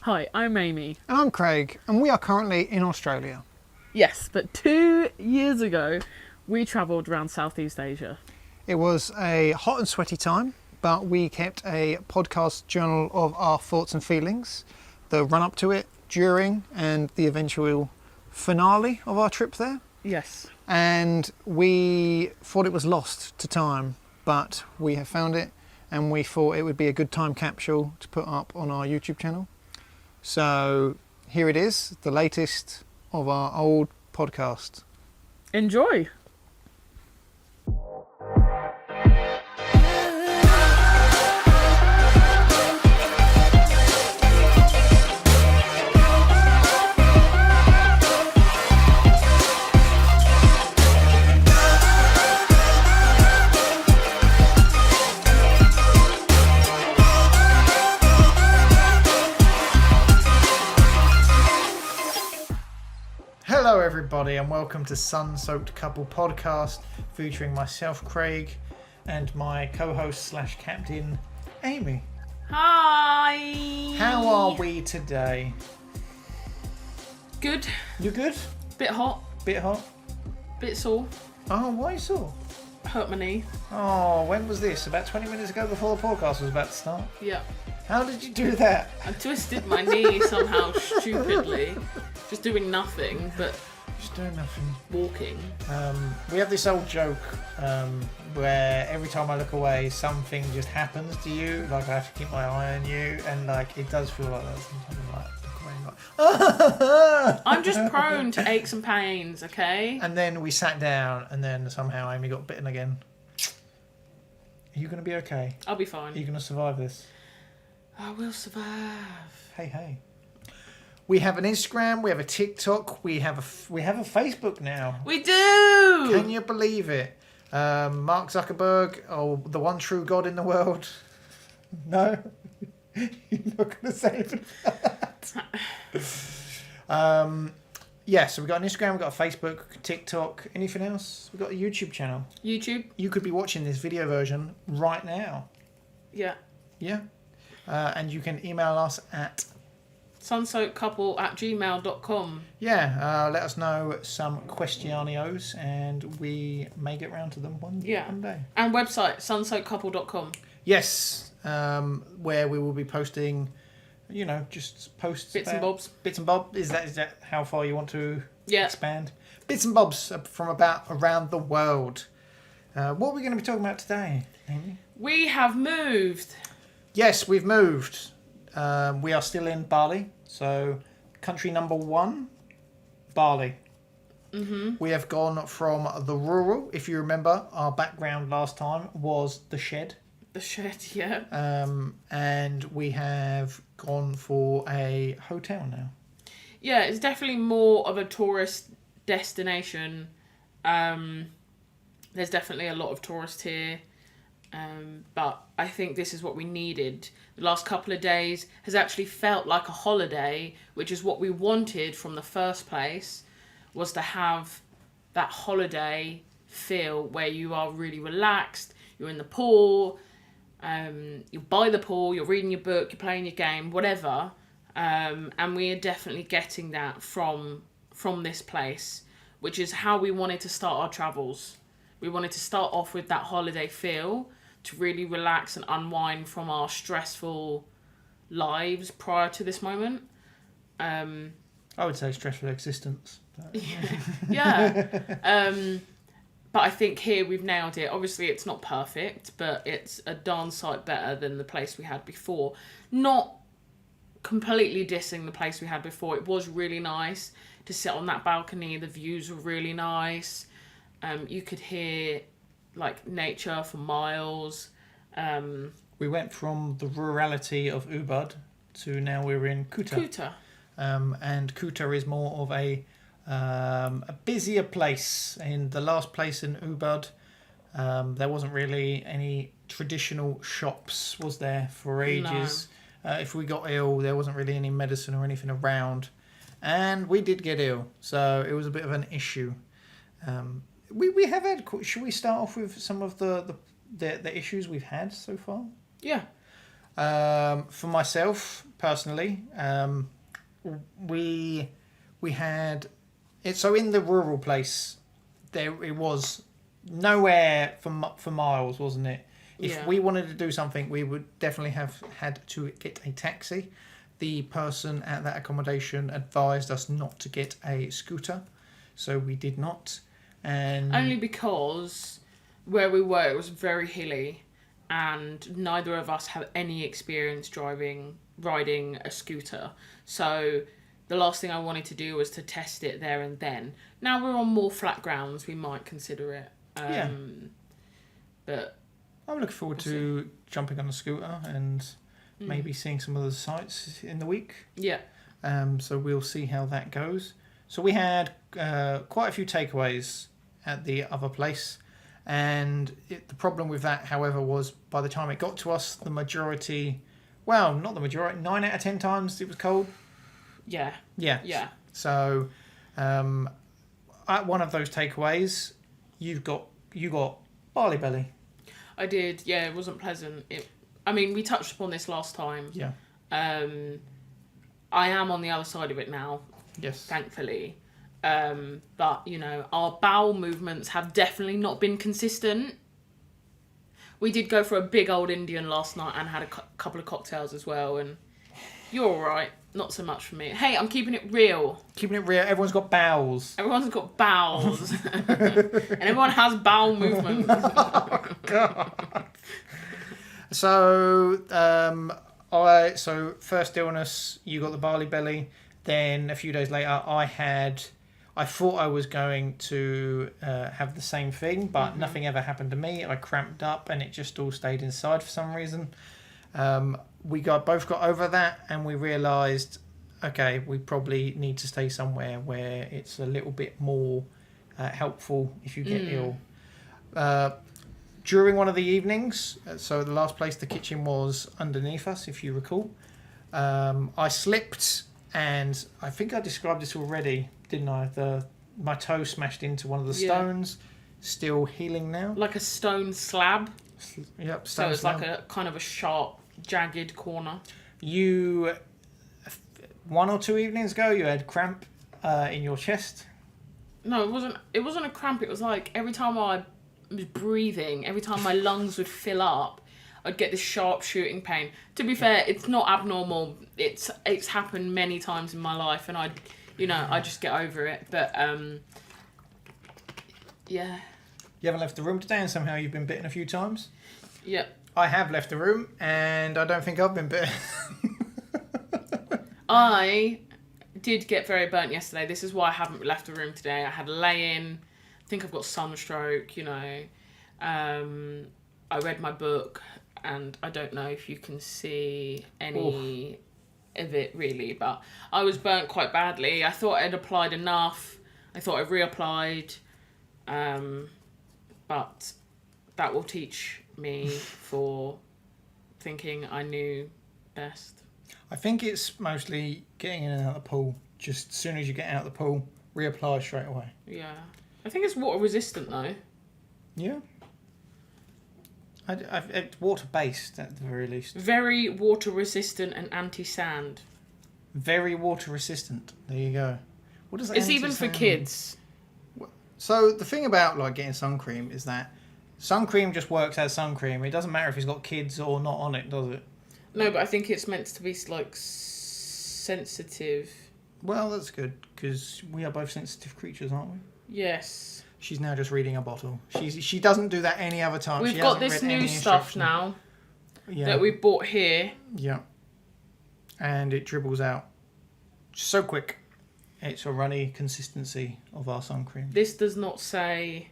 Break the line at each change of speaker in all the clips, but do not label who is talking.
Hi, I'm Aimee.
And I'm Craig, and we are currently in Australia.
Yes, but 2 years ago, we travelled around Southeast Asia.
It was a hot and sweaty time, but we kept a podcast journal of our thoughts and feelings, the run up to it, during, and the eventual finale of our trip there.
Yes.
And we thought it was lost to time, but we have found it, and we thought it would be a good time capsule to put up on our YouTube channel. So here it is, the latest of our old podcast.
Enjoy!
Hello everybody and welcome to Sunsoaked Couple podcast featuring myself Craig and my co-host slash captain Aimee.
Hi!
How are we today?
Good.
You good?
Bit hot.
Bit hot?
Bit sore.
Oh, why so?
Hurt my knee.
Oh, when was this? About 20 minutes ago before the podcast was about to start?
Yeah.
How did you do that?
I twisted my knee somehow stupidly. Just doing nothing, but
Just doing nothing.
walking.
We have this old joke where every time I look away, something just happens to you. Like I have to keep my eye on you, and like it does feel like that sometimes. I'm like look away, and like,
I'm just prone to aches and pains, okay?
And then we sat down, and then somehow Aimee got bitten again. Are you going to be okay?
I'll be
Are
fine.
you going to survive this?
I will survive.
Hey. We have an Instagram, we have a TikTok, we have a Facebook now.
We do!
Can you believe it? Mark Zuckerberg, the one true God in the world. No, you're not going to say anything about that. Yeah, so we've got an Instagram, we've got a Facebook, TikTok, anything else? We've got a YouTube channel.
YouTube?
You could be watching this video version right now.
Yeah.
Yeah. And you can email us at
sunsoakcouple@gmail.com.
let us know some questionarios and we may get round to them one day.
And website, sunsoakcouple.com.
Yes, where we will be posting, just posts.
Bits and bobs.
Bits and bobs. Is that how far you want to expand? Bits and bobs from about around the world. What are we going to be talking about today, Aimee?
We have moved.
Yes, we've moved. We are still in Bali. So, country number 1, Bali. Mm-hmm. We have gone from the rural. If you remember, our background last time was the shed.
The shed, yeah.
And we have gone for a hotel now.
Yeah, it's definitely more of a tourist destination. There's definitely a lot of tourists here. But I think this is what we needed. The last couple of days has actually felt like a holiday, which is what we wanted from the first place, was to have that holiday feel where you are really relaxed, you're in the pool, you're by the pool, you're reading your book, you're playing your game, whatever. And we are definitely getting that from this place, which is how we wanted to start our travels. We wanted to start off with that holiday feel, to really relax and unwind from our stressful lives prior to this moment.
I would say stressful existence.
Yeah. But I think here we've nailed it. Obviously it's not perfect, but it's a darn sight better than the place we had before. Not completely dissing the place we had before. It was really nice to sit on that balcony. The views were really nice. You could hear like nature for miles.
We went from the rurality of Ubud to now we're in Kuta. And Kuta is more of a busier place. In the last place in Ubud, there wasn't really any traditional shops, was there, for ages? No. If we got ill, there wasn't really any medicine or anything around. And we did get ill, so it was a bit of an issue. We have had. Should we start off with some of the issues we've had so far?
Yeah.
For myself personally, we had it. So in the rural place, it was nowhere for miles, wasn't it? If we wanted to do something, we would definitely have had to get a taxi. The person at that accommodation advised us not to get a scooter, so we did not. And
only because where we were, it was very hilly, and neither of us have any experience riding a scooter. So the last thing I wanted to do was to test it there and then. Now we're on more flat grounds, we might consider it. But
I'm looking forward to jumping on a scooter and maybe seeing some of the sights in the week.
Yeah.
So we'll see how that goes. So we had quite a few takeaways at the other place. And the problem with that, however, was by the time it got to us, the majority... Well, not the majority. 9 out of 10 times it was cold.
Yeah.
Yeah.
Yeah.
So at one of those takeaways, you got Bali belly.
I did. Yeah, it wasn't pleasant. We touched upon this last time.
Yeah.
I am on the other side of it now.
Yes.
Thankfully. But, our bowel movements have definitely not been consistent. We did go for a big old Indian last night and had a couple of cocktails as well. And you're all right. Not so much for me. Hey, I'm keeping it real.
Keeping it real. Everyone's got bowels.
Everyone's got bowels. And everyone has bowel movements.
Oh, God. So, first illness, you got the barley belly. Then a few days later, I thought I was going to have the same thing, but nothing ever happened to me. I cramped up and it just all stayed inside for some reason. We both got over that and we realised, okay, we probably need to stay somewhere where it's a little bit more helpful if you get ill. During one of the evenings, so the last place, the kitchen was underneath us, if you recall, I slipped and I think I described this already, didn't I? My toe smashed into one of the stones, still healing now.
Like a stone slab.
Yep,
so it's like a kind of a sharp, jagged corner.
You, 1 or 2 evenings ago, you had cramp in your chest.
No, it wasn't a cramp. It was like every time I was breathing, every time my lungs would fill up, I'd get this sharp shooting pain. To be fair, it's not abnormal. It's happened many times in my life, and I just get over it. But yeah.
You haven't left the room today, and somehow you've been bitten a few times.
Yep.
I have left the room, and I don't think I've been bitten.
I did get very burnt yesterday. This is why I haven't left the room today. I had a lay-in. I think I've got sunstroke, I read my book, and I don't know if you can see any of it really, but I was burnt quite badly. I thought I'd applied enough. I thought I reapplied. But that will teach me for thinking I knew best.
I think it's mostly getting in and out of the pool. Just as soon as you get out of the pool, reapply straight away.
Yeah. I think it's water resistant though.
Yeah. It's water based at the very least.
Very water resistant and anti-sand.
Very water resistant. There you go. What does that
It's even for kids.
So the thing about getting sun cream is that sun cream just works as sun cream. It doesn't matter if it's got kids or not on it, does it?
No, but I think it's meant to be sensitive.
Well, that's good because we are both sensitive creatures, aren't we?
Yes.
She's now just reading a bottle. She doesn't do that any other time.
We've got this new stuff now that we bought here.
Yeah. And it dribbles out so quick. It's a runny consistency of our sun cream.
This does not say...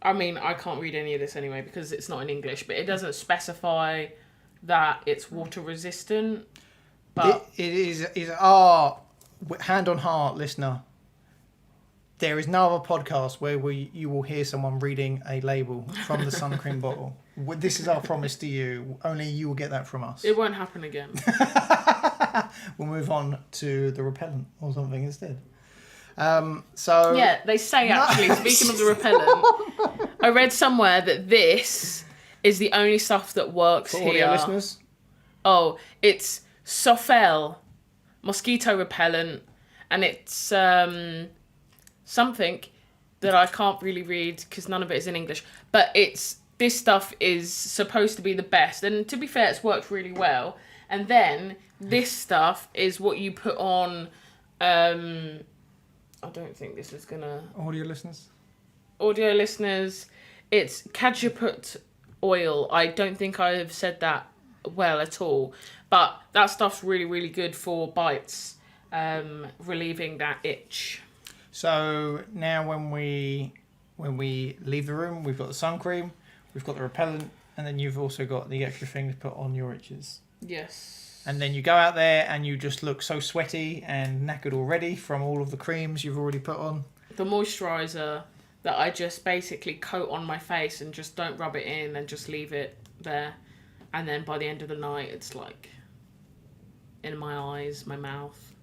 I can't read any of this anyway because it's not in English, but it doesn't specify that it's water resistant. But
it is hand on heart, listener. There is no other podcast where you will hear someone reading a label from the sun cream bottle. This is our promise to you. Only you will get that from us.
It won't happen again.
We'll move on to the repellent or something instead.
Yeah, they say actually, speaking of the repellent, I read somewhere that this is the only stuff that works
For
here.
audio listeners?
Oh, it's Sofel, mosquito repellent, and it's something that I can't really read because none of it is in English. But this stuff is supposed to be the best, and to be fair, it's worked really well. And then this stuff is what you put on. I don't think this is gonna.
Audio listeners,
it's Cajuput oil. I don't think I have said that well at all, but that stuff's really, really good for bites, relieving that itch.
So now when we leave the room, we've got the sun cream, we've got the repellent, and then you've also got the extra thing to put on your itches.
Yes.
And then you go out there and you just look so sweaty and knackered already from all of the creams you've already put on.
The moisturiser that I just basically coat on my face and just don't rub it in and just leave it there. And then by the end of the night, it's like in my eyes, my mouth.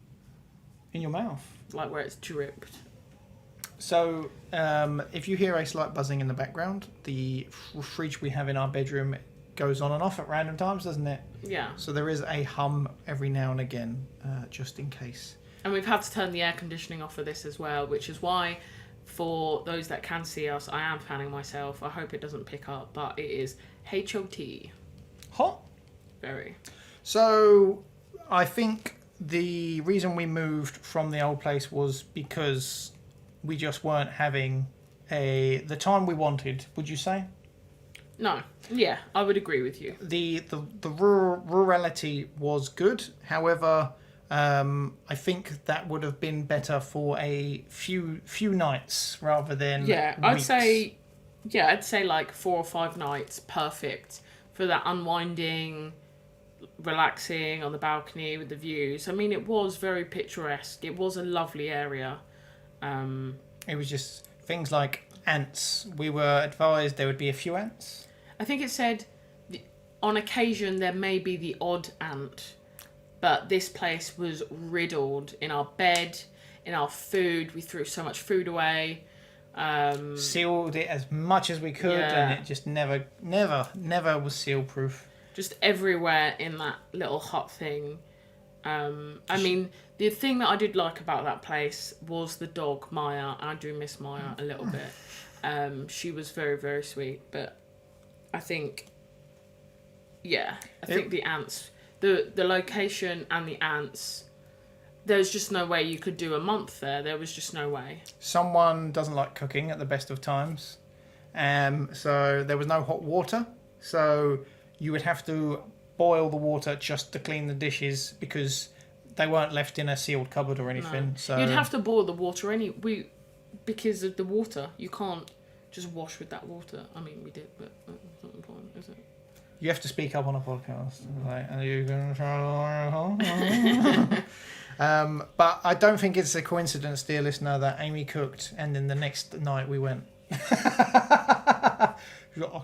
In your mouth?
Like where it's dripped.
So, if you hear a slight buzzing in the background, the fridge we have in our bedroom goes on and off at random times, doesn't it?
Yeah.
So there is a hum every now and again, just in case.
And we've had to turn the air conditioning off for this as well, which is why, for those that can see us, I am fanning myself. I hope it doesn't pick up, but it is HOT.
Hot?
Very.
So, I think the reason we moved from the old place was because we just weren't having the time we wanted, would you say?
No. Yeah, I would agree with you.
The rurality was good. However, I think that would have been better for a few nights rather than weeks.
I'd say like 4 or 5 nights, perfect for that unwinding, relaxing on the balcony with the views. I mean, it was very picturesque. It was a lovely area.
It was just things like ants. We were advised there would be a few ants.
I think it said on occasion there may be the odd ant, but this place was riddled in our bed, in our food. We threw so much food away.
Sealed it as much as we could, and it just never was seal proof.
Just everywhere in that little hut thing. I mean, the thing that I did like about that place was the dog, Maya. I do miss Maya a little bit. She was very, very sweet, but I think the ants, the location and the ants, there's just no way you could do a month there. There was just no way.
Someone doesn't like cooking at the best of times. So there was no hot water. So you would have to boil the water just to clean the dishes because they weren't left in a sealed cupboard or anything.
No.
So
you'd have to boil the water because of the water. You can't just wash with that water. I mean, we did, but that's not the point, is it?
You have to speak up on a podcast. Like, are you going to try? But I don't think it's a coincidence, dear listener, that Aimee cooked and then the next night we went. I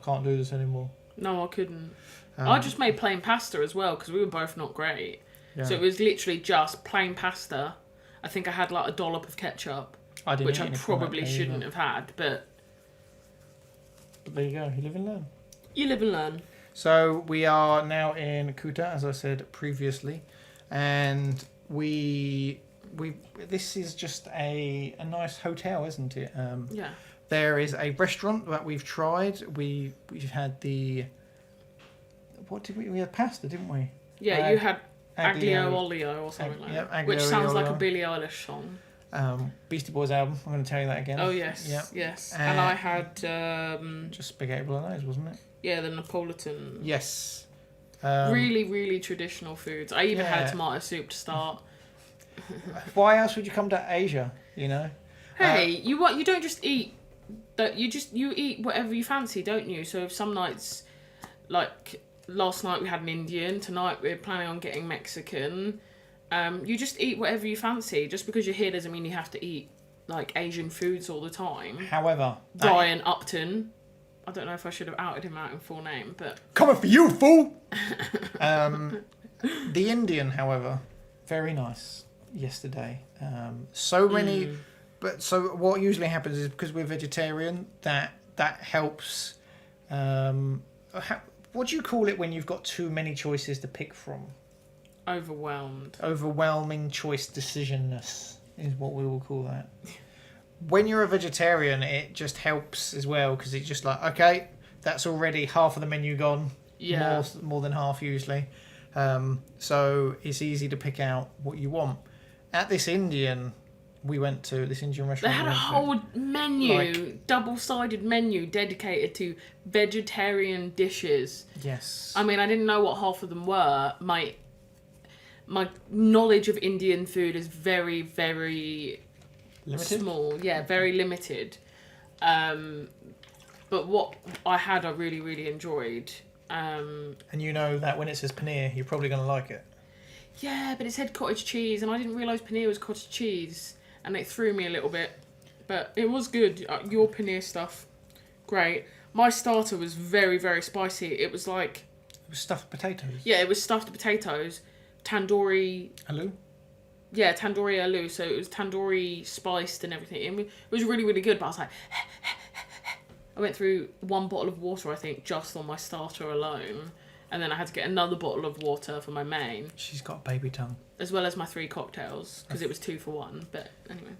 can't do this anymore.
No, I couldn't. I just made plain pasta as well because we were both not great.
Yeah.
So it was literally just plain pasta. I think I had like a dollop of ketchup, which I probably shouldn't have had, but
there you go. You live and learn.
You live and learn.
So we are now in Kuta, as I said previously, and this is just a nice hotel, isn't it?
Yeah.
There is a restaurant that we've tried. We've had we had pasta, didn't we?
Yeah, you had Aglio Olio or something like that, which sounds like a Billie Eilish song.
Beastie Boys album. I'm going to tell you that again.
Oh yes,
yep.
yes. And I had
just spaghetti bolognese, wasn't it?
Yeah, the Napolitan.
Yes.
Really, really traditional foods. I even had tomato soup to start.
Why else would you come to Asia? You know.
Hey, you don't just eat that. You eat whatever you fancy, don't you? So if some nights, like last night we had an Indian. Tonight we're planning on getting Mexican. You just eat whatever you fancy. Just because you're here doesn't mean you have to eat like Asian foods all the time.
However,
Ryan Upton. I don't know if I should have outed him out in full name, but
coming for you, fool. The Indian, however, very nice yesterday. So many, but so what usually happens is because we're vegetarian, that helps a what do you call it when you've got too many choices to pick from?
Overwhelmed.
Overwhelming choice decisionness is what we will call that. When you're a vegetarian, it just helps as well because it's just like, okay, that's already half of the menu gone.
Yeah.
More than half usually. So it's easy to pick out what you want. At this Indian restaurant,
They had a whole menu, double-sided menu dedicated to vegetarian dishes.
Yes.
I mean, I didn't know what half of them were. My knowledge of Indian food is very, very
Limited?
small. Yeah, very limited. But what I had, I really, really enjoyed.
And you know that when it says paneer, you're probably going to like it.
Yeah, but it said cottage cheese, and I didn't realise paneer was cottage cheese, and it threw me a little bit. But it was good. Your paneer stuff, great. My starter was very, very spicy. It was like...
It was stuffed potatoes.
Yeah, it was stuffed potatoes, tandoori...
Aloo?
Yeah, tandoori aloo. So it was tandoori spiced and everything. It was really, really good, but I was like... I went through one bottle of water, I think, just on my starter alone. And then I had to get another bottle of water for my main.
She's got a baby tongue.
As well as my 3 cocktails, because it was 2 for 1. But anyway.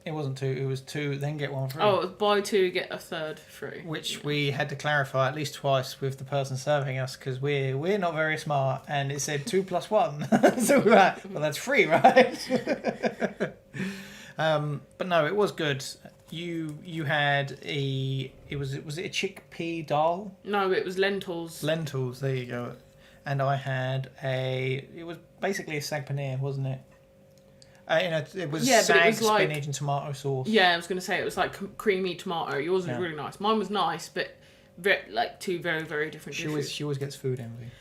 It wasn't 2, it was 2, then get 1 free.
Oh, it was buy 2, get a third free.
Which we had to clarify at least twice with the person serving us, because we're not very smart, and it said 2 plus 1. So we were like, well, that's free, right? But no, it was good. You had was it a chickpea dal?
No, it was lentils.
Lentils, there you go. And I had it was basically a sag paneer, wasn't it? It was sag, spinach and tomato sauce.
Yeah, I was going to say it was like creamy tomato. Yours was really nice. Mine was nice, but like 2 very, very different dishes.
She always gets food envy.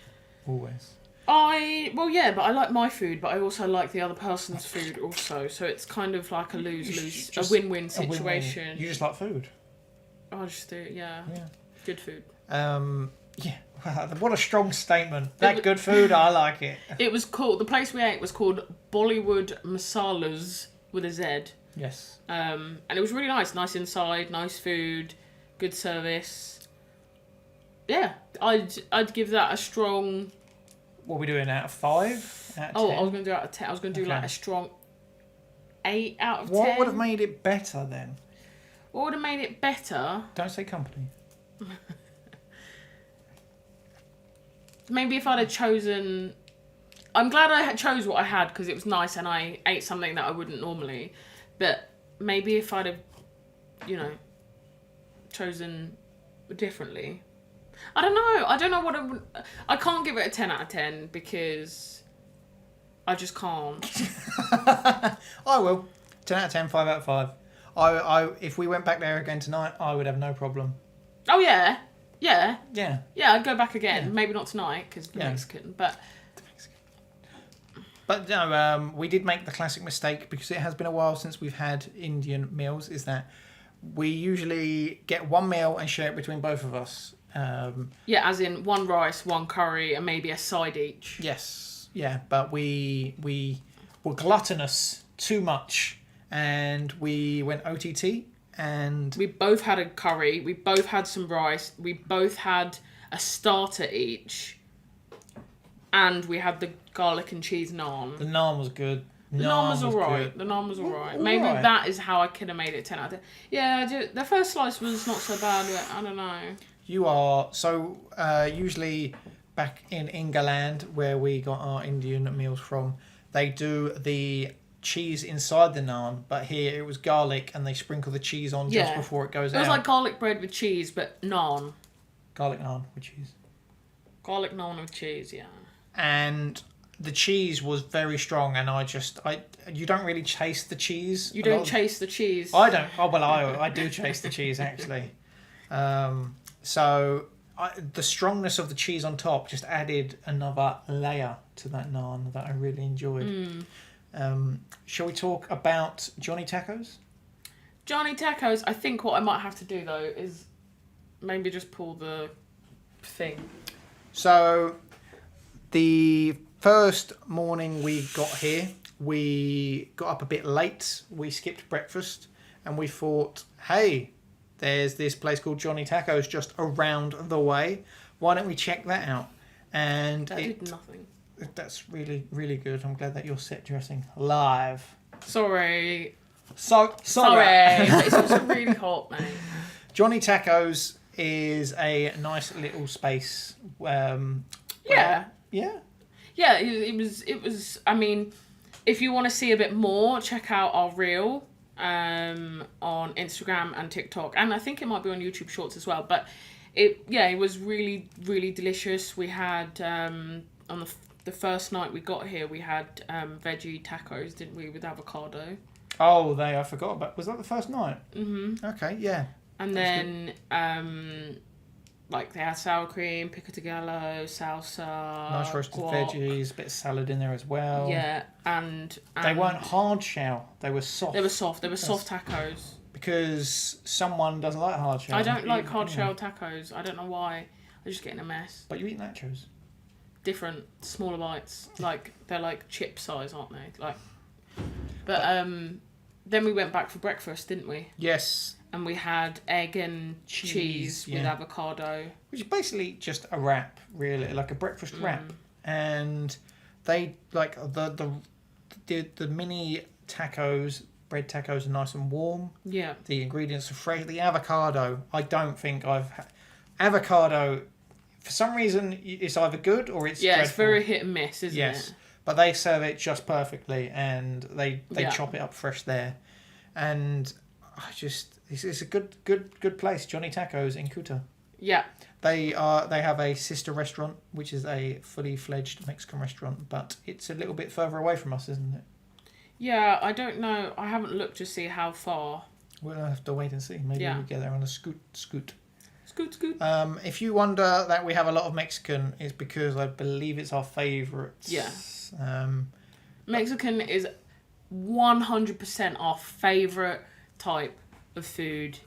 Always.
But I like my food, but I also like the other person's food also. So it's kind of like a lose-lose, a win-win situation.
Win-win. You just like food.
I just do, yeah. Good food.
Yeah. What a strong statement. Good food, I like it.
It was called, the place we ate was called Bollywood Masalas with a Z.
Yes.
And it was really nice. Nice inside, nice food, good service. Yeah, I'd give that a strong...
What are we doing, out of 5? Out of 10?
I was going to do out of 10. I was going to do like a strong 8 out of 10.
What would have made it better then?
What would have made it better?
Don't say company.
Maybe if I'd have chosen... I'm glad I chose what I had because it was nice and I ate something that I wouldn't normally. But maybe if I'd have, chosen differently... I don't know what I can't give it a 10 out of 10 because I just can't.
I will. 10 out of 10, 5 out of 5. I if we went back there again tonight, I would have no problem.
Oh, yeah. Yeah.
Yeah.
Yeah, I'd go back again.
Yeah.
Maybe not tonight because the Mexican, but...
But no, we did make the classic mistake because it has been a while since we've had Indian meals, is that we usually get one meal and share it between both of us.
Yeah, as in 1 rice, 1 curry, and maybe a side each.
Yes, yeah, but we were gluttonous too much, and we went OTT, and
we both had a curry, we both had some rice, we both had a starter each, and we had the garlic and cheese naan.
The naan was good.
The naan was alright. The naan was alright. Maybe that is how I could have made it 10 out of 10. Yeah, the first slice was not so bad, but I don't know.
You are, so usually back in England where we got our Indian meals from, they do the cheese inside the naan, but here it was garlic and they sprinkle the cheese on just before it goes out.
It was like garlic bread with cheese, but naan.
Garlic naan with cheese.
Garlic naan with cheese, yeah.
And the cheese was very strong, and you don't really chase the cheese.
You don't chase the cheese.
I don't. Oh, well, I do chase the cheese, actually. So the strongness of the cheese on top just added another layer to that naan that I really enjoyed. Shall we talk about Johnny Tacos?
Johnny Tacos, I think what I might have to do, though, is maybe just pull the thing.
So the first morning we got here, we got up a bit late. We skipped breakfast and we thought, hey, there's this place called Johnny Tacos just around the way. Why don't we check that out? And
that did nothing.
That's really, really good. I'm glad that you're set dressing live.
Sorry.
Sorry.
But it's also really hot, mate.
Johnny Tacos is a nice little space.
Yeah.
Yeah.
Yeah, it was. I mean, if you want to see a bit more, check out our reel on Instagram and TikTok, and I think it might be on YouTube Shorts as well. But it was really, really delicious. We had on the first night we got here, we had veggie tacos, didn't we, with avocado?
Oh, I forgot about. Was that the first night?
Mhm.
Okay, yeah.
And then like they had sour cream, pico de gallo, salsa,
Nice roasted
guac.
veggies, a bit of salad in there as well.
Yeah, and
they weren't hard shell. They were soft.
They were soft. They were soft tacos.
Because someone doesn't like hard shell.
I don't like hard shell tacos. I don't know why. I just get in a mess.
But you eat nachos.
Different, smaller bites. Like they're like chip size, aren't they? Like, but then we went back for breakfast, didn't we?
Yes.
And we had egg and cheese with avocado.
Which is basically just a wrap, really, like a breakfast wrap. And they, like, the mini tacos, bread tacos are nice and warm.
Yeah.
The ingredients are fresh. The avocado, I don't think I've had. Avocado, for some reason, it's either good or it's dreadful.
It's very hit and miss, isn't it?
But they serve it just perfectly, and they chop it up fresh there. And it's a good place, Johnny Tacos in Kuta.
Yeah.
They have a sister restaurant, which is a fully fledged Mexican restaurant, but it's a little bit further away from us, isn't it?
Yeah, I don't know. I haven't looked to see how far.
We'll have to wait and see. Maybe we'll get there on a scoot.
Scoot.
If you wonder that we have a lot of Mexican, it's because I believe it's our favourite.
Yeah. Mexican is 100% our favourite type of food.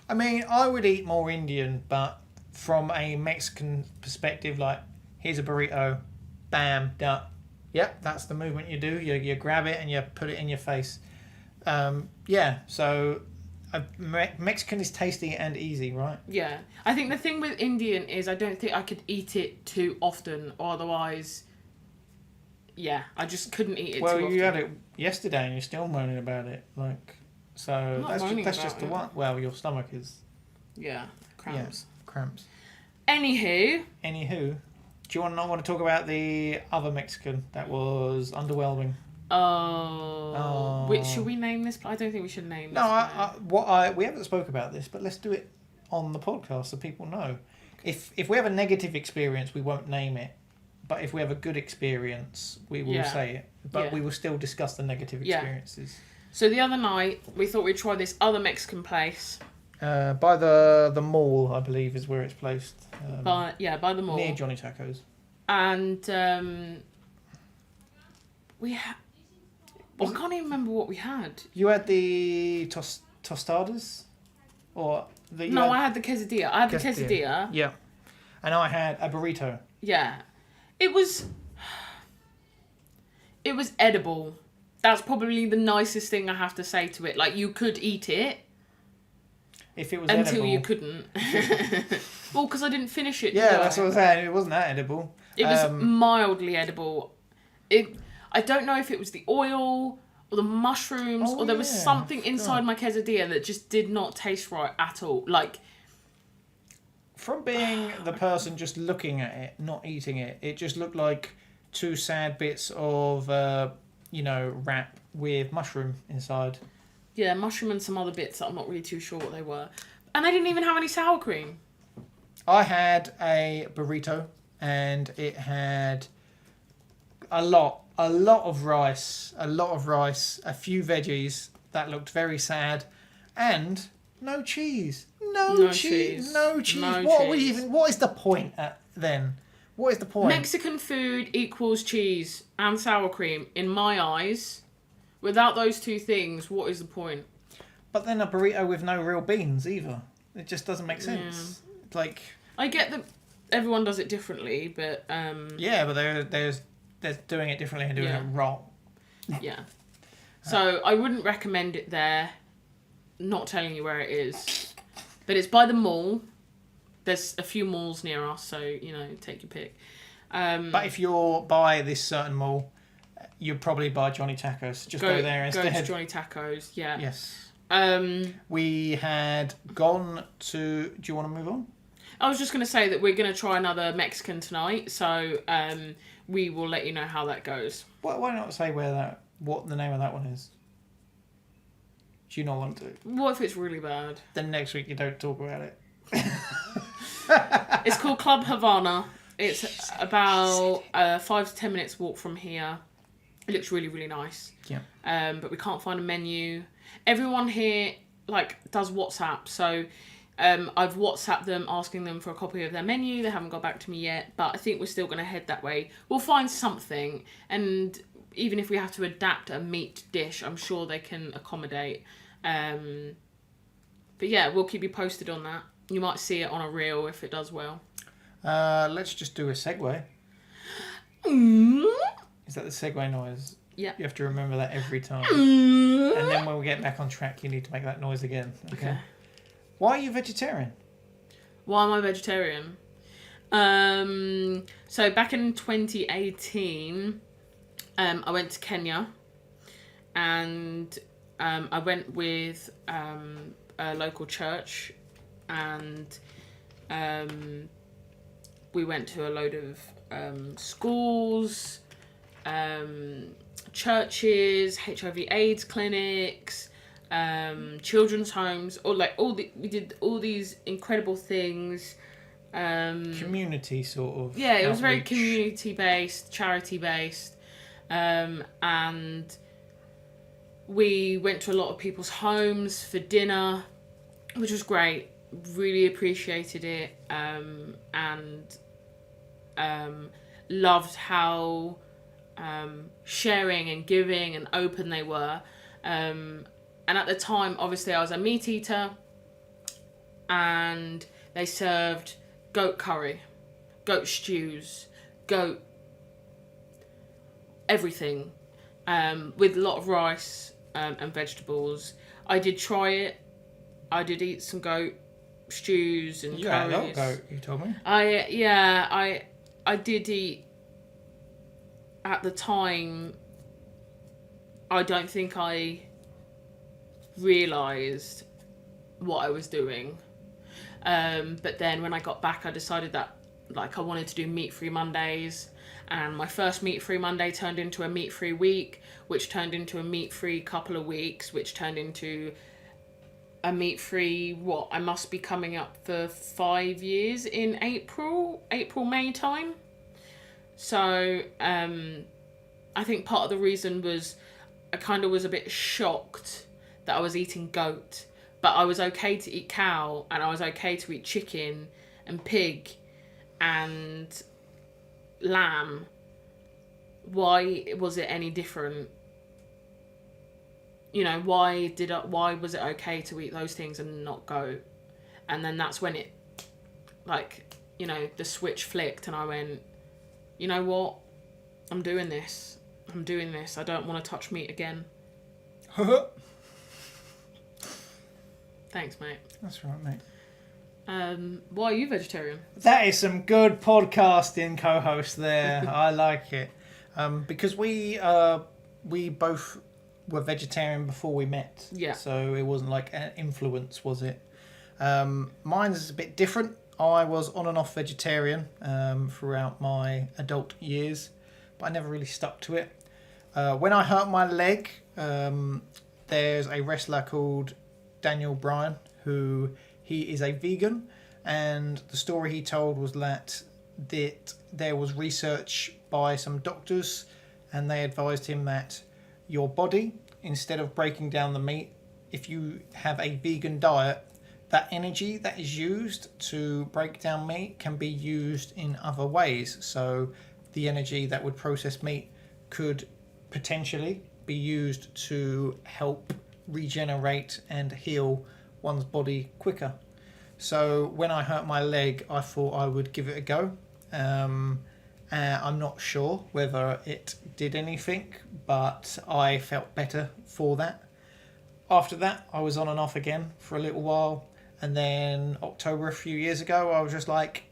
I mean, I would eat more Indian, but from a Mexican perspective, like, here's a burrito, bam, done. Yep, that's the movement you do. You grab it and you put it in your face. So Mexican is tasty and easy, right?
Yeah. I think the thing with Indian is I don't think I could eat it too often, or otherwise, I just couldn't eat it too often.
Well, you had it yesterday and you're still moaning about it. Like, so that's just the one. Well, your stomach is...
Yeah, cramps.
Yeah, cramps.
Anywho,
do you not want to talk about the other Mexican that was underwhelming?
Which should we name this? I don't think we should name this.
No, we haven't spoke about this, but let's do it on the podcast so people know. If we have a negative experience, we won't name it. But if we have a good experience, we will say it. But we will still discuss the negative experiences.
So the other night, we thought we'd try this other Mexican place.
By the mall, I believe, is where it's placed.
By the mall.
Near Johnny Tacos.
And we had... I can't even remember what we had.
You had the tostadas? I
had the quesadilla. I had the quesadilla.
Yeah. And I had a burrito.
Yeah. It was edible. That's probably the nicest thing I have to say to it. Like, you could eat it.
If it was
until
edible.
You couldn't. Well, because I didn't finish it.
Yeah, that's what I was saying. It wasn't that edible.
It was mildly edible. I don't know if it was the oil or the mushrooms or there was something inside my quesadilla that just did not taste right at all. Like,
from being the person just looking at it, not eating it, it just looked like two sad bits of, wrap with mushroom inside.
Yeah, mushroom and some other bits that I'm not really too sure what they were. And they didn't even have any sour cream.
I had a burrito and it had a lot of rice, a few veggies that looked very sad, and no cheese. No cheese. What is the point then? What is the point?
Mexican food equals cheese and sour cream, in my eyes. Without those two things, what is the point?
But then a burrito with no real beans either. It just doesn't make sense. Yeah. Like,
I get that everyone does it differently, but
but they're doing it differently and doing it wrong.
Yeah. So I wouldn't recommend it there. Not telling you where it is. But it's by the mall. There's a few malls near us, so, take your pick.
But if you're by this certain mall, you'd probably buy Johnny Tacos. Just go there instead.
Go to Johnny Tacos, yeah.
Yes. We had gone to... Do you want to move on?
I was just going to say that we're going to try another Mexican tonight, so we will let you know how that goes.
Why not say what the name of that one is? Do you not want to?
What if it's really bad?
Then next week you don't talk about it.
It's called Club Havana. It's about 5 to 10 minutes walk from here. It looks really, really nice.
Yeah.
But we can't find a menu. Everyone here does WhatsApp, so I've WhatsApped them asking them for a copy of their menu. They haven't got back to me yet, but I think we're still going to head that way. We'll find something, and even if we have to adapt a meat dish, I'm sure they can accommodate. But yeah, we'll keep you posted on that. You might see it on a reel if it does well.
Let's just do a segue.
Mm.
Is that the segue noise?
Yeah.
You have to remember that every time. And then when we get back on track, you need to make that noise again. Okay. Why are you vegetarian?
Why am I vegetarian? So back in 2018, I went to Kenya, and I went with a local church, and we went to a load of schools, churches, HIV/AIDS clinics, children's homes, we did all these incredible things.
Community sort of.
Yeah, it was very
outreach.
community based, charity based, and we went to a lot of people's homes for dinner, which was great. Really appreciated it, and loved how sharing and giving and open they were. And at the time, obviously, I was a meat eater, and they served goat curry, goat stews, goat everything, with a lot of rice and vegetables. I did try it. I did eat some goat stews and curries.
Yeah, not goat, you told me.
I did eat. At the time, I don't think I realised what I was doing. But then when I got back, I decided that I wanted to do meat-free Mondays, and my first meat-free Monday turned into a meat-free week, which turned into a meat-free couple of weeks, which turned into a meat-free, I must be coming up for 5 years in April, May time. So I think part of the reason was I kind of was a bit shocked that I was eating goat, but I was okay to eat cow, and I was okay to eat chicken and pig and lamb. Why was it any different? Why was it okay to eat those things and not goat? And then that's when it, the switch flicked, and I went, you know what? I'm doing this. I don't want to touch meat again. Thanks, mate.
That's right, mate.
Why are you vegetarian?
That is some good podcasting, co-host there. I like it. Because we both were vegetarian before we met.
Yeah.
So it wasn't like an influence, was it? Mine is a bit different. I was on and off vegetarian throughout my adult years, but I never really stuck to it. When I hurt my leg, there's a wrestler called Daniel Bryan, he is a vegan, and the story he told was that there was research by some doctors, and they advised him that your body, instead of breaking down the meat, if you have a vegan diet, that energy that is used to break down meat can be used in other ways. So the energy that would process meat could potentially be used to help regenerate and heal one's body quicker. So when I hurt my leg, I thought I would give it a go. I'm not sure whether it did anything, but I felt better for that. After that, I was on and off again for a little while. And then October a few years ago, I was just like,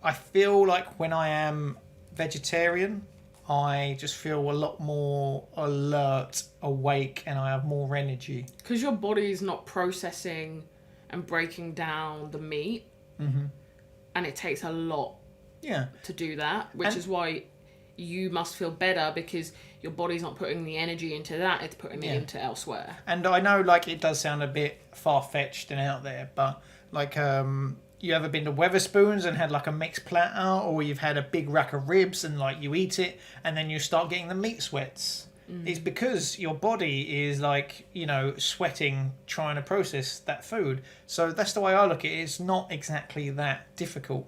I feel like when I am vegetarian, I just feel a lot more alert, awake, and I have more energy.
Because your body is not processing and breaking down the meat.
Mm-hmm.
And it takes a lot to do that, which is why you must feel better, because your body's not putting the energy into that, it's putting it into elsewhere. And
I know, like, it does sound a bit far-fetched and out there, but, like, you ever been to Weatherspoons and had, like, a mixed platter, or you've had a big rack of ribs and, like, you eat it and then you start getting the meat sweats? It's because your body is, like, you know, sweating trying to process that food. So that's the way I look at it. It's not exactly that difficult.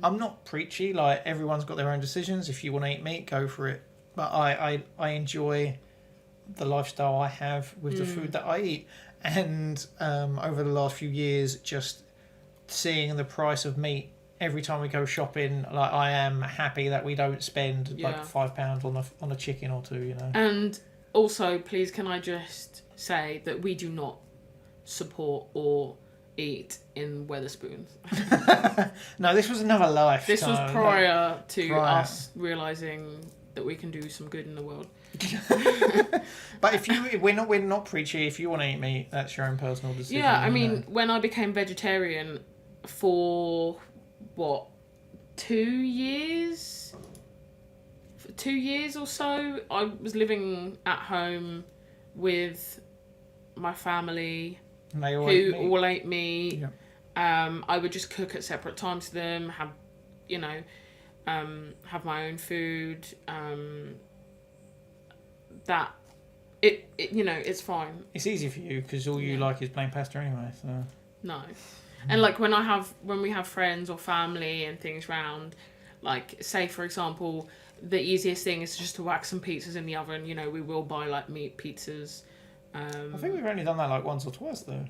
I'm not preachy. Like, everyone's got their own decisions. If you want to eat meat, go for it. But I enjoy the lifestyle I have with the food that I eat. And over the last few years, just seeing the price of meat every time we go shopping, like, I am happy that we don't spend like £5 on a chicken or two, you know.
And also, please, can I just say that we do not support or eat in Weatherspoons.
No, this was another life.
This was prior to us realising that we can do some good in the world.
But we're not preachy. If you want to eat meat, that's your own personal decision.
Yeah, I mean, when I became vegetarian for 2 years? For 2 years or so, I was living at home with my family, who all ate meat. Yeah. I would just cook at separate times to them, have my own food. It's fine.
It's easy for you because all you like is plain pasta anyway. So
no, and like when we have friends or family and things round, like say for example, the easiest thing is just to whack some pizzas in the oven. You know, we will buy like meat pizzas.
I think we've only done that like once or twice though.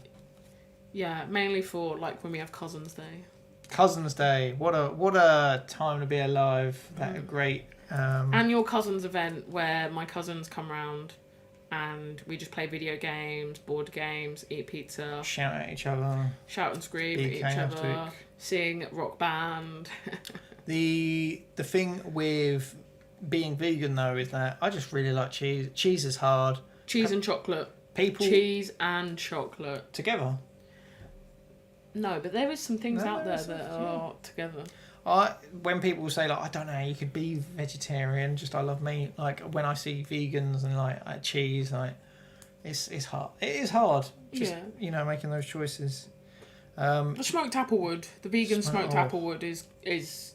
Yeah, mainly for like when we have Cousins' Day.
Cousins' Day, what a time to be alive! That a great
annual cousins event where my cousins come round and we just play video games, board games, eat pizza,
shout at each other,
shout and scream at each other, sing rock band.
The thing with being vegan though is that I just really like cheese. Cheese is hard.
Cheese and chocolate. Cheese and chocolate
together.
No, but there is some things out there that are together.
When people say like, I don't know, you could be vegetarian, just I love meat. Like when I see vegans and like cheese, like it's hard. It is hard. Just making those choices.
The smoked applewood, the vegan smoked applewood is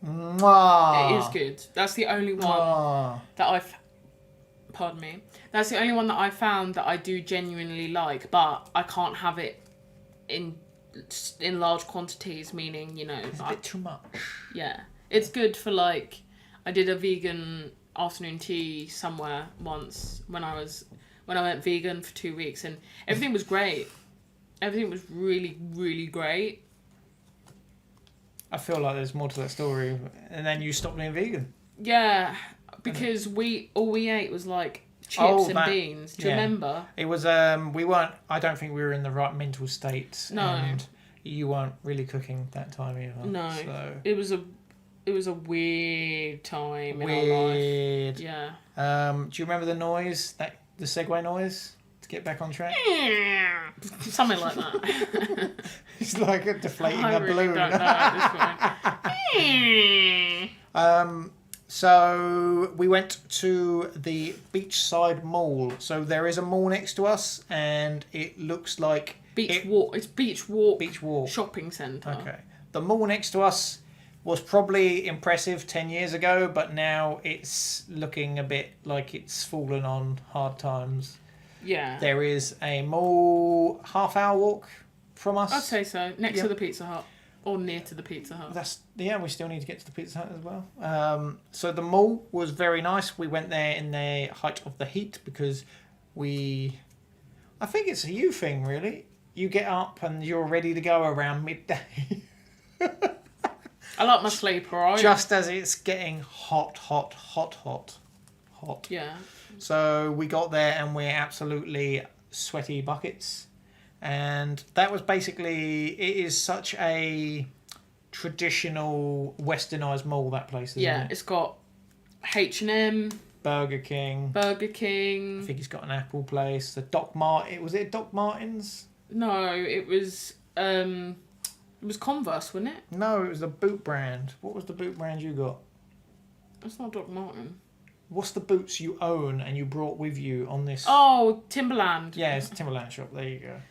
Mwah.
It is good. That's the only one that pardon me. That's the only one that I found that I do genuinely like, but I can't have it in large quantities, meaning,
it's a bit too much.
Yeah, it's good for like, I did a vegan afternoon tea somewhere once when I went vegan for 2 weeks, and everything was great. Everything was really, really great. I
feel like there's more to that story, and then you stopped being vegan.
Yeah, because all we ate was like chips and beans. Do you remember?
It was we weren't. I don't think we were in the right mental state.
No,
and you weren't really cooking that time either.
No,
so
it was a weird time in our life. Yeah.
Do you remember the noise, the Segway noise, to get back on track?
Something like that.
It's like a deflating a balloon.
Don't know at this point.
So we went to the Beachside Mall. So there is a mall next to us, and it looks like
It's Beach Walk.
Beach Walk
Shopping centre.
Okay. The mall next to us was probably impressive 10 years ago, but now it's looking a bit like it's fallen on hard times.
Yeah.
There is a mall half-hour walk from us.
I'd say so. Next to the Pizza Hut. Or near to the Pizza Hut.
We still need to get to the Pizza Hut as well. So the mall was very nice. We went there in the height of the heat because I think it's a you thing, really. You get up and you're ready to go around midday.
I like my sleep, alright?
Just as it's getting hot.
Yeah.
So we got there and we're absolutely sweaty buckets. And that was basically, it is such a traditional westernized mall, that place, isn't it?
It's got H&M,
Burger King. I think it's got an Apple place. The Doc Martin, was it Doc Martens?
No, it was Converse, wasn't it?
No, it was the boot brand. What was the boot brand you got?
That's not Doc Martin.
What's the boots you own and you brought with you on this?
Oh, Timberland.
Yeah, it's a Timberland shop. There you go.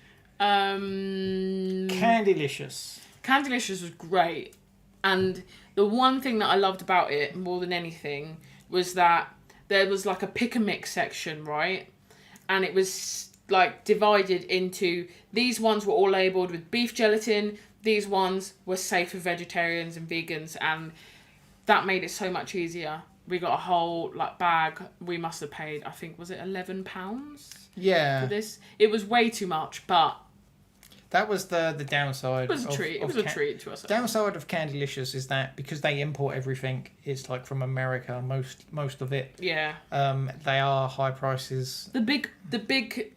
Candylicious. Candylicious was great. And the one thing that I loved about it more than anything was that there was like a pick and mix section, right? And it was like divided into, these ones were all labelled with beef gelatin, these ones were safe for vegetarians and vegans, and that made it so much easier. We got a whole like bag. We must have paid, I think, was it £11?
Yeah.
For this, it was way too much, but
that was the downside.
It was a treat. It was a treat to us.
Downside of Candylicious is that because they import everything, it's like from America, most of it.
Yeah.
They are high prices.
The big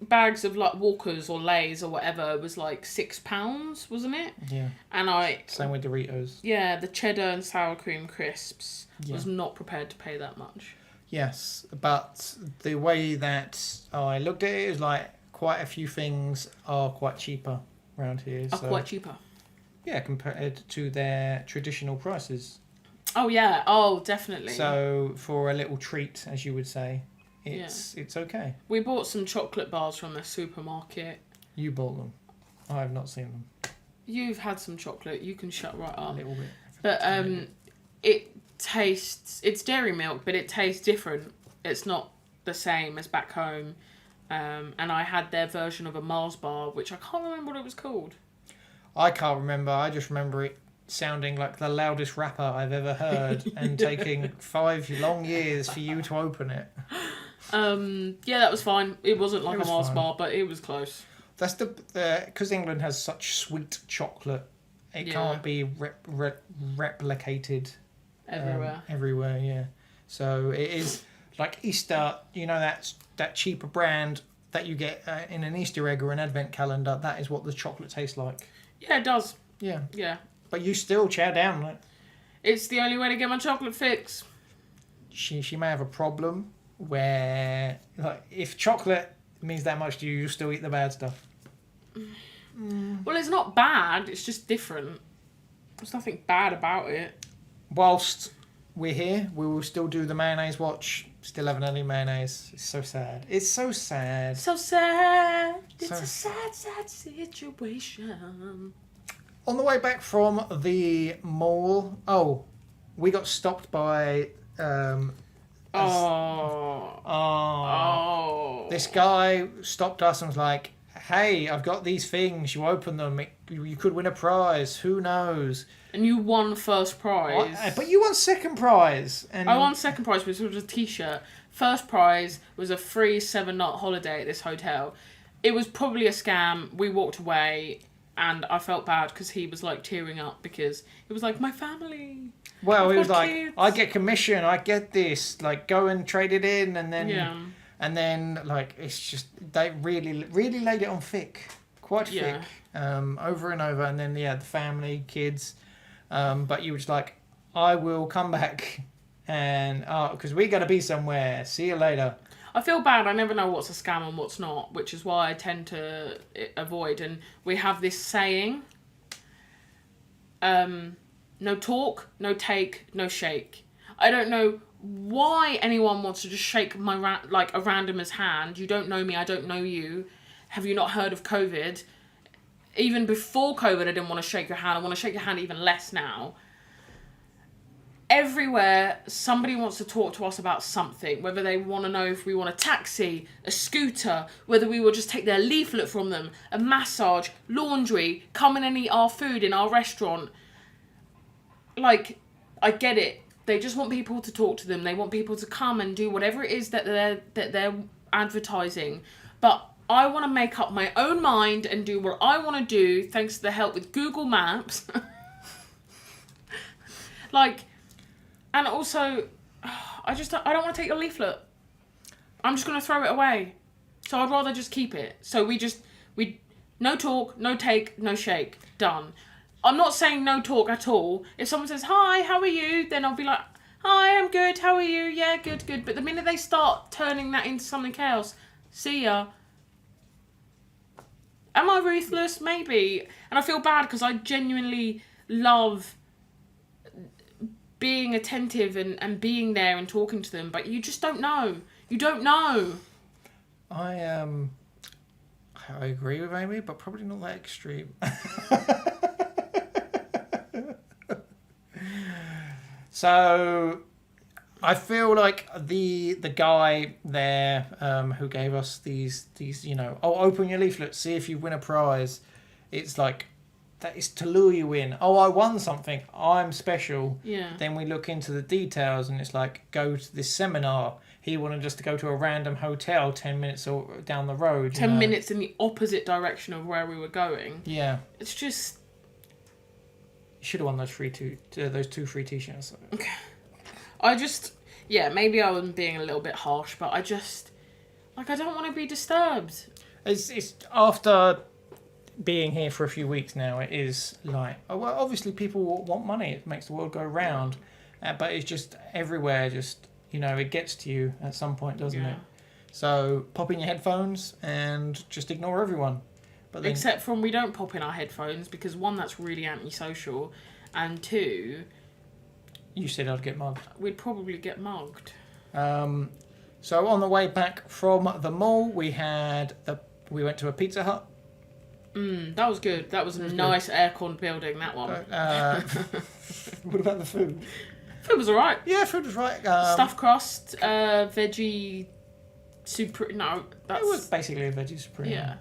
bags of like Walkers or Lays or whatever was like £6, wasn't it?
Yeah.
And
same with Doritos.
Yeah, the cheddar and sour cream crisps. Was not prepared to pay that much.
Yes, but the way that I looked at it is like quite a few things are quite cheaper around here.
Quite cheaper.
Yeah, compared to their traditional prices.
Oh yeah, definitely.
So for a little treat, as you would say, it's okay.
We bought some chocolate bars from the supermarket.
You bought them. I have not seen them.
You've had some chocolate. You can shut right up.
A little bit.
But it's dairy milk, but it tastes different. It's not the same as back home. And I had their version of a Mars bar, which I can't remember what it was called.
I can't remember. I just remember it sounding like the loudest rapper I've ever heard and taking 5 long years for you to open it.
Yeah, that was fine. It wasn't like a Mars bar, but it was close.
That's because England has such sweet chocolate, it can't be replicated everywhere, yeah. So it is like Easter, you know, that cheaper brand that you get in an Easter egg or an advent calendar. That is what the chocolate tastes like.
Yeah, it does.
Yeah.
Yeah.
But you still chow down. Like,
it's the only way to get my chocolate fix.
She may have a problem where, like, if chocolate means that much to you, you'll still eat the bad stuff.
Well, it's not bad. It's just different. There's nothing bad about it.
Whilst we're here, we will still do the mayonnaise watch. Still haven't had any mayonnaise. It's so sad. It's so sad.
So sad. It's a sad, sad situation.
On the way back from the mall, we got stopped by this guy stopped us and was like, hey, I've got these things, you open them, you could win a prize, who knows?
And you won first prize.
But you won second prize. And
I won second prize, which was a t-shirt. First prize was a free 7-night holiday at this hotel. It was probably a scam. We walked away and I felt bad because he was like tearing up because it was like, my family.
Well, he was like,
kids.
I get commission, I get this, like go and trade it in, and then like it's just they really laid it on thick, quite thick, over and over, and then the family, kids, but you was like, I will come back, and because we gotta be somewhere. See you later.
I feel bad. I never know what's a scam and what's not, which is why I tend to avoid. And we have this saying. No talk, no take, no shake. I don't know why anyone wants to just shake my a randomer's hand. You don't know me, I don't know you. Have you not heard of COVID? Even before COVID, I didn't want to shake your hand. I want to shake your hand even less now. Everywhere, somebody wants to talk to us about something, whether they want to know if we want a taxi, a scooter, whether we will just take their leaflet from them, a massage, laundry, come in and eat our food in our restaurant. Like, I get it. They just want people to talk to them. They want people to come and do whatever it is that they're advertising. But I want to make up my own mind and do what I want to do, thanks to the help with Google Maps. And also, I don't want to take your leaflet. I'm just going to throw it away. So I'd rather just keep it. So we No talk, no take, no shake. Done. I'm not saying no talk at all. If someone says, hi, how are you? Then I'll be like, hi, I'm good. How are you? Yeah, good, good. But the minute they start turning that into something else, see ya. Am I ruthless? Maybe. And I feel bad because I genuinely love being attentive and being there and talking to them. But you just don't know. You don't know.
I agree with Amy, but probably not that extreme. So I feel like the guy there who gave us these open your leaflet, see if you win a prize. It's like, that is to lure you in. Oh, I won something. I'm special.
Yeah.
Then we look into the details and it's like, go to this seminar. He wanted us to go to a random hotel 10 minutes down the road.
10 minutes in the opposite direction of where we were going.
Yeah.
It's just...
You should have won those two free t-shirts.
Okay. I just... Yeah, maybe I was being a little bit harsh, but I just... I don't want to be disturbed.
It's after being here for a few weeks now, it is like... Oh, well, obviously people want money. It makes the world go round. But it's just everywhere, just... it gets to you at some point, doesn't it? So pop in your headphones and just ignore everyone. But then...
Except from we don't pop in our headphones because one, that's really antisocial, and two...
You said I'd get mugged.
We'd probably get mugged.
So on the way back from the mall, we went to a Pizza Hut.
That was good. That was a nice aircon building, that one.
What about the food?
Food was alright.
Yeah, food was right.
Stuffed crust, veggie supreme. No, that's...
It was basically a veggie supreme.
Yeah.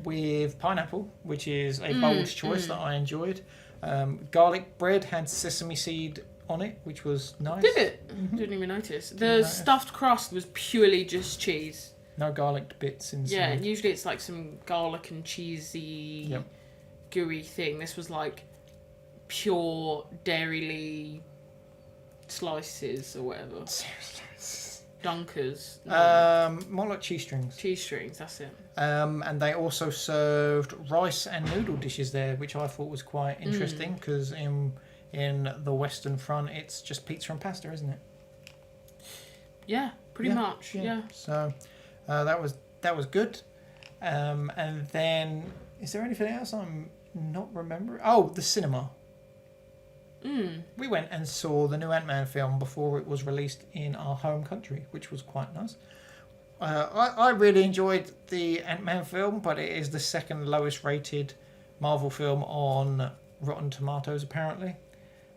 With pineapple, which is a bold choice that I enjoyed. Garlic bread had sesame seed on it, which was nice.
Did it? Didn't even notice. The stuffed crust was purely just cheese.
No garlic bits inside.
Yeah, usually it's like some garlic and cheesy, gooey thing. This was like pure dairy slices or whatever. Dunkers. No.
More like cheese strings.
Cheese strings, that's it.
And they also served rice and noodle dishes there, which I thought was quite interesting because in the Western Front, it's just pizza and pasta, isn't it?
Yeah, pretty much. Yeah.
So that was good. And then, is there anything else I'm not remembering? Oh, the cinema. We went and saw the new Ant-Man film before it was released in our home country, which was quite nice. I really enjoyed the Ant-Man film, but it is the second lowest rated Marvel film on Rotten Tomatoes, apparently.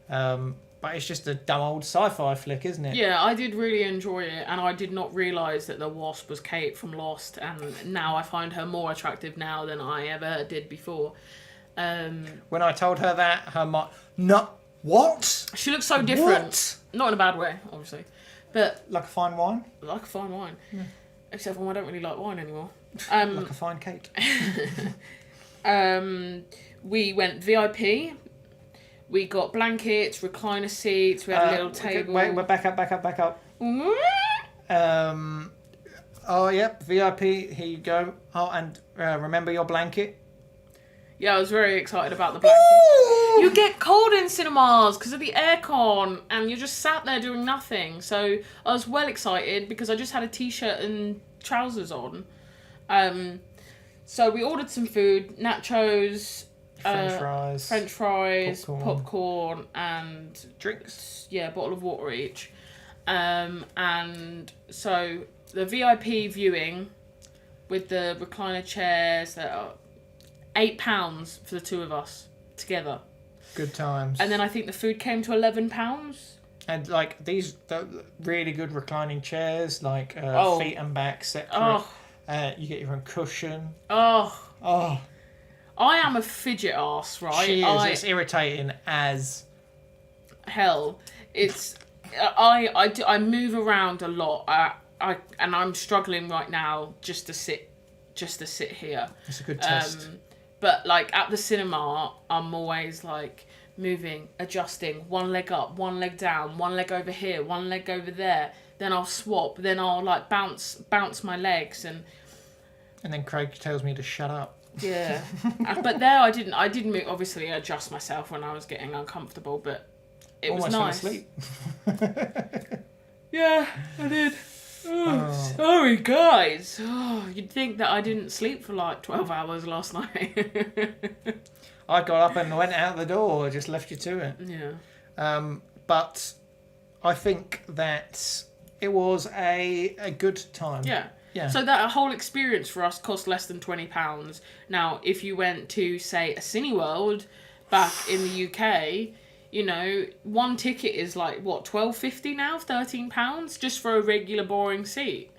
But it's just a dumb old sci-fi flick, isn't it?
Yeah, I did really enjoy it, and I did not realise that the Wasp was Kate from Lost, and now I find her more attractive now than I ever did before.
When I told her that, her mind... No, what?
She looks so different.
What?
Not in a bad way, obviously. But
like a fine wine?
Like a fine wine. Yeah. Except for I don't really like wine anymore.
Like a fine cake.
We went VIP. We got blankets, recliner seats. We had a little table.
Wait, we're back up. Oh, yep, VIP. Here you go. Oh, and remember your blanket.
Yeah, I was very excited about the blanket. Ooh! You get cold in cinemas because of the aircon, and you're just sat there doing nothing. So I was well excited because I just had a t-shirt and trousers on. So we ordered some food, nachos, French fries, popcorn, and
drinks.
Yeah, a bottle of water each. And so the VIP viewing with the recliner chairs that are £8 for the two of us together.
Good times.
And then I think the food came to £11.
And like the really good reclining chairs, like feet and back separate.
Oh.
You get your own cushion.
Oh. I am a fidget ass, right?
She is. It's irritating as
hell. It's I move around a lot. And I'm struggling right now just to sit here.
It's a good test.
But like at the cinema, I'm always like moving, adjusting, one leg up, one leg down, one leg over here, one leg over there. Then I'll swap. Then I'll like bounce my legs and
then Craig tells me to shut up.
Yeah. But there I didn't obviously adjust myself when I was getting uncomfortable, but it
Almost
was nice.
fell asleep.
Yeah, I did. Oh, sorry, guys. Oh, you'd think that I didn't sleep for like 12 hours last night.
I got up and went out the door, just left you to it.
Yeah.
But I think that it was a good time.
Yeah.
Yeah.
So that whole experience for us cost less than £20. Now, if you went to, say, a Cineworld back in the UK, you know, one ticket is like, what, £12.50 now? £13? Just for a regular boring seat.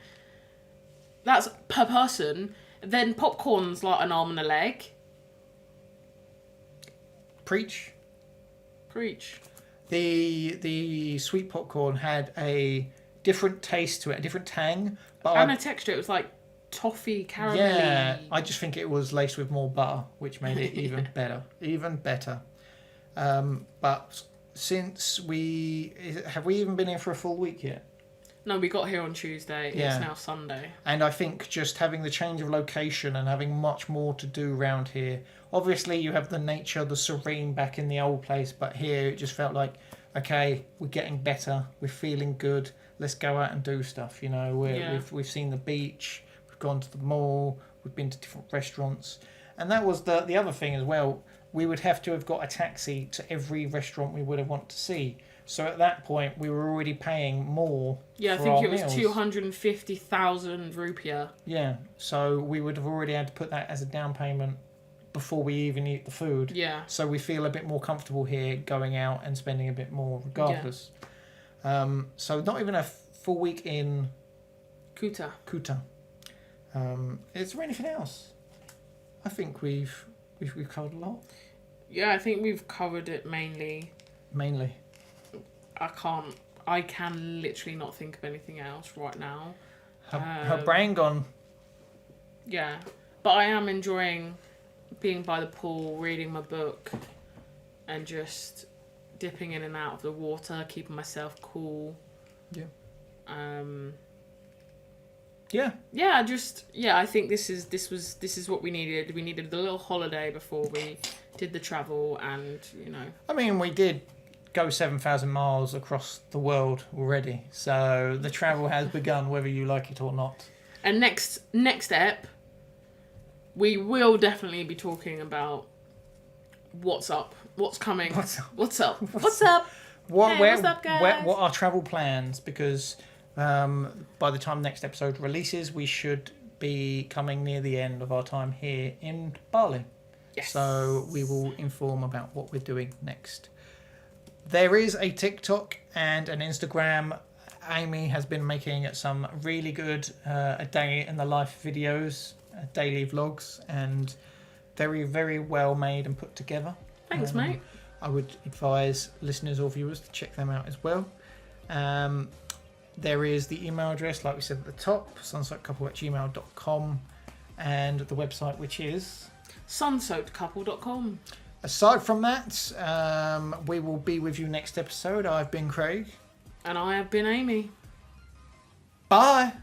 That's per person. Then popcorn's like an arm and a leg.
Preach. The sweet popcorn had a different taste to it, a different tang.
And a texture. It was like toffee, caramelly.
Yeah, I just think it was laced with more butter, which made it even better. Even better. But since have we even been here for a full week yet?
No, we got here on Tuesday.
Yeah.
It's now Sunday.
And I think just having the change of location and having much more to do around here. Obviously, you have the nature, the serene back in the old place, but here it just felt like, okay, we're getting better, we're feeling good. Let's go out and do stuff. You know, we've seen the beach, we've gone to the mall, we've been to different restaurants, and that was the other thing as well. We would have to have got a taxi to every restaurant we would have wanted to see. So at that point, we were already paying more.
Yeah, I think it was 250,000 rupiah.
Yeah, so we would have already had to put that as a down payment before we even eat the food.
Yeah.
So we feel a bit more comfortable here going out and spending a bit more regardless. Yeah. So not even a full week in
Kuta.
Is there anything else? I think we've covered a lot.
Yeah, I think we've covered it mainly. I can literally not think of anything else right now.
Her brain gone.
Yeah, but I am enjoying being by the pool, reading my book, and just dipping in and out of the water, keeping myself cool.
Yeah.
I think this is what we needed. We needed the little holiday before we did the travel, and you know.
I mean, we did go 7,000 miles across the world already, so the travel has begun, whether you like it or not.
And next ep, we will definitely be talking about what's up, what's coming, what's up. What's up,
what's up, guys? What are travel plans? Because by the time next episode releases, we should be coming near the end of our time here in Bali.
Yes.
So we will inform about what we're doing next. There is a TikTok and an Instagram. Aimee has been making some really good a day in the life videos, daily vlogs, and very, very well made and put together.
Thanks, mate.
I would advise listeners or viewers to check them out as well. There is the email address, like we said at the top, sunsoakedcouple@gmail.com, and the website, which is
sunsoakedcouple.com.
Aside from that, we will be with you next episode. I've been Craig.
And I have been Aimee.
Bye.